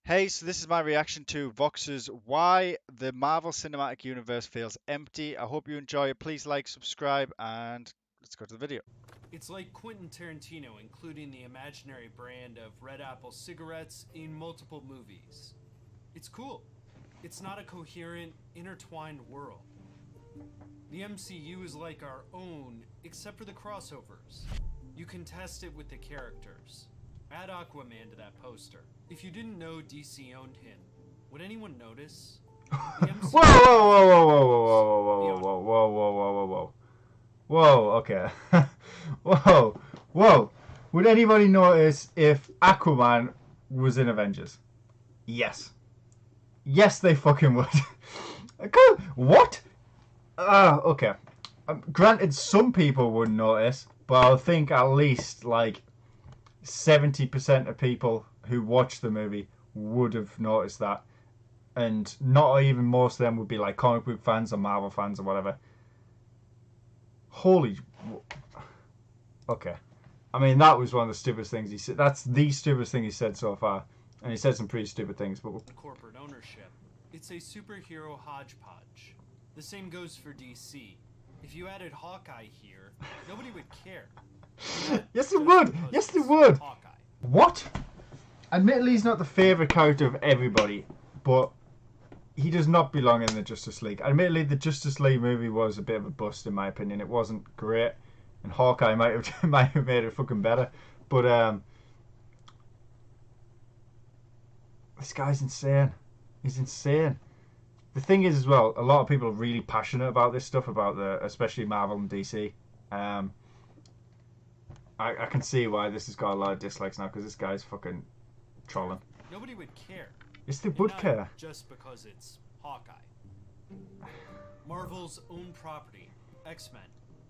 Hey, so this is my reaction to Vox's Why the Marvel Cinematic Universe Feels Empty. I hope you enjoy it. Please like, subscribe, and let's go to the video. It's like Quentin Tarantino including the imaginary brand of Red Apple cigarettes in multiple movies. It's cool. It's not a coherent, intertwined world. The MCU is like our own, except for the crossovers. You can test it with the characters. Add Aquaman to that poster. If you didn't know DC owned him, would anyone notice? The Whoa, MCU whoa, has whoa, whoa, whoa, superheroes. whoa, whoa, whoa, whoa, whoa, whoa, whoa, whoa, whoa, okay. Whoa, whoa. Would anybody notice if Aquaman was in Avengers? Yes. Yes, they fucking would. What? Okay. Granted, some people wouldn't notice, but I think at least like 70% of people who watched the movie would have noticed that. And not even most of them would be like comic book fans or Marvel fans or whatever. Holy. Okay. I mean, that was one of the stupidest things he said. That's the stupidest thing he said so far. And he said some pretty stupid things, but. Corporate ownership. It's a superhero hodgepodge. The same goes for DC. If you added Hawkeye here, nobody would care. Yes, they would! Yes, they would! Hawkeye. What? Admittedly, he's not the favourite character of everybody, but he does not belong in the Justice League. Admittedly, the Justice League movie was a bit of a bust, in my opinion. It wasn't great, and Hawkeye might have made it fucking better. But this guy's insane. He's insane. The thing is, as well, a lot of people are really passionate about this stuff, especially Marvel and DC. Um, I can see why this has got a lot of dislikes now because this guy's fucking trolling. Nobody would care. Yes, they And would not care. just because it's Hawkeye. Marvel's own property, X-Men,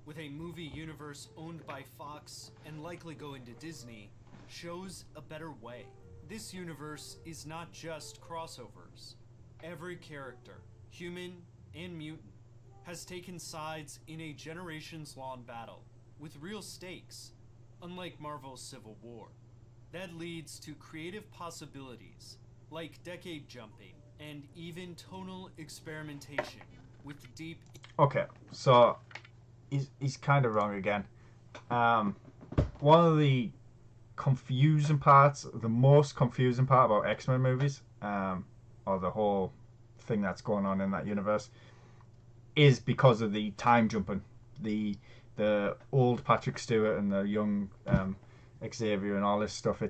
with a movie universe owned by Fox and likely going to Disney, shows a better way. This universe is not just crossovers. Every character, human and mutant, has taken sides in a generations-long battle, with real stakes, unlike Marvel's Civil War. That leads to creative possibilities, like decade jumping, and even tonal experimentation with deep... Okay, so he's kind of wrong again. One of the the most confusing part about X-Men movies, or the whole thing that's going on in that universe, is because of the time jumping. The old Patrick Stewart and the young Xavier and all this stuff.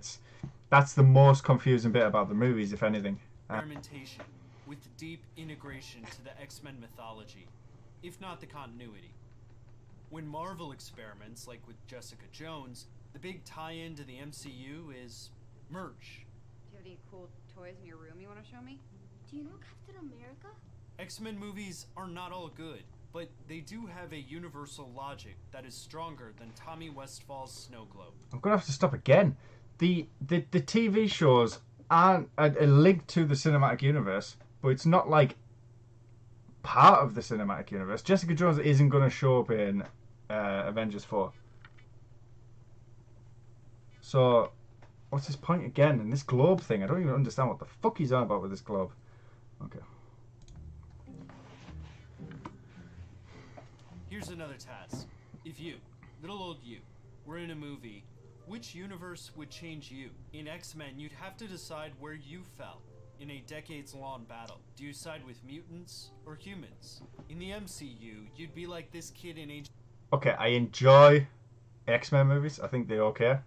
That's the most confusing bit about the movies, if anything. experimentation with deep integration to the X-Men mythology, if not the continuity. When Marvel experiments, like with Jessica Jones, the big tie-in to the MCU is merch. Do you have any cool toys in your room you want to show me? Do you know Captain America? X-Men movies are not all good, but they do have a universal logic that is stronger than Tommy Westfall's Snow Globe. I'm gonna have to stop again. The TV shows aren't a link to the cinematic universe, but it's not like part of the cinematic universe. Jessica Jones isn't gonna show up in Avengers 4. So, what's his point again? And this globe thing, I don't even understand what the fuck he's on about with this globe. Okay. Here's another task. If you, little old you, were in a movie, which universe would change you? In X-Men, you'd have to decide where you fell in a decades-long battle. Do you side with mutants or humans? In the MCU, you'd be like this kid in Age... Okay, I enjoy X-Men movies. I think they're okay.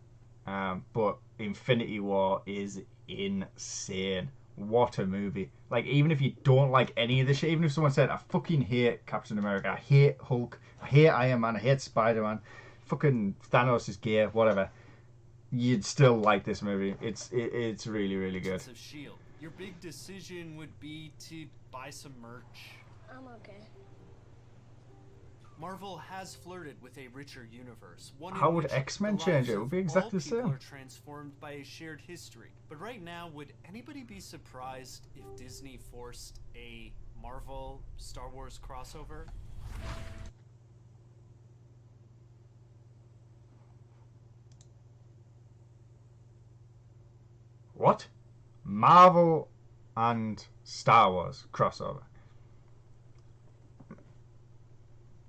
But Infinity War is insane. What a movie. Like, even if you don't like any of this shit, even if someone said, I fucking hate Captain America, I hate Hulk, I hate Iron Man, I hate Spider-Man, fucking Thanos is gay, whatever, you'd still like this movie. It's really, really good. of S.H.I.E.L.D. Your big decision would be to buy some merch. I'm okay. Marvel has flirted with a richer universe. One in How would which X-Men the change lives it? It would be of exactly all the people same. are transformed by a shared history. But right now, would anybody be surprised if Disney forced a Marvel Star Wars crossover? What? Marvel and Star Wars crossover.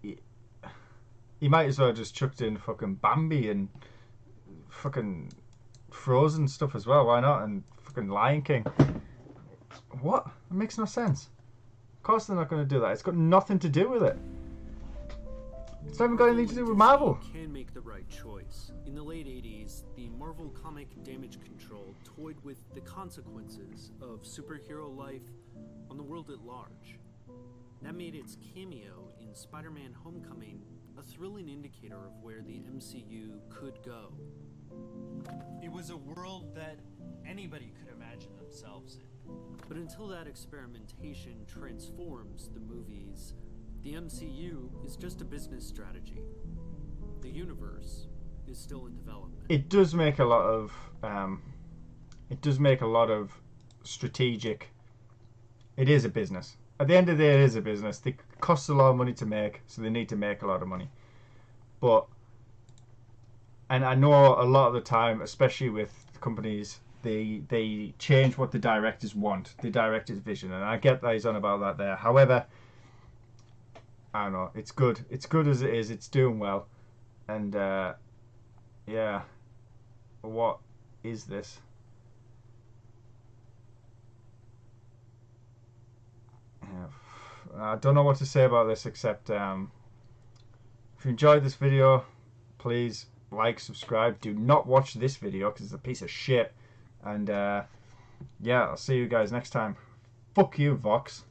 You might as well just chucked in fucking Bambi and fucking Frozen stuff as well. Why not? And fucking Lion King. What? It makes no sense. Of course they're not going to do that. It's got nothing to do with it. It's not even got anything to do with Marvel. Can make the right choice. In the late 80s, the Marvel comic Damage Control toyed with the consequences of superhero life on the world at large. That made its cameo in Spider-Man Homecoming a thrilling indicator of where the MCU could go. It was a world that anybody could imagine themselves in. But until that experimentation transforms the movies, the MCU is just a business strategy. The universe is still in development. It does make a lot of strategic. It is a business. At the end of the day, it is a business. It costs a lot of money to make, so they need to make a lot of money. And I know a lot of the time, especially with companies, they change what the directors want, the director's vision, and I get that he's on about that there. However, I don't know. It's good. It's good as it is. It's doing well, and yeah. What is this? I don't know what to say about this except if you enjoyed this video, please like, subscribe. Do not watch this video because it's a piece of shit. And yeah, I'll see you guys next time. Fuck you, Vox.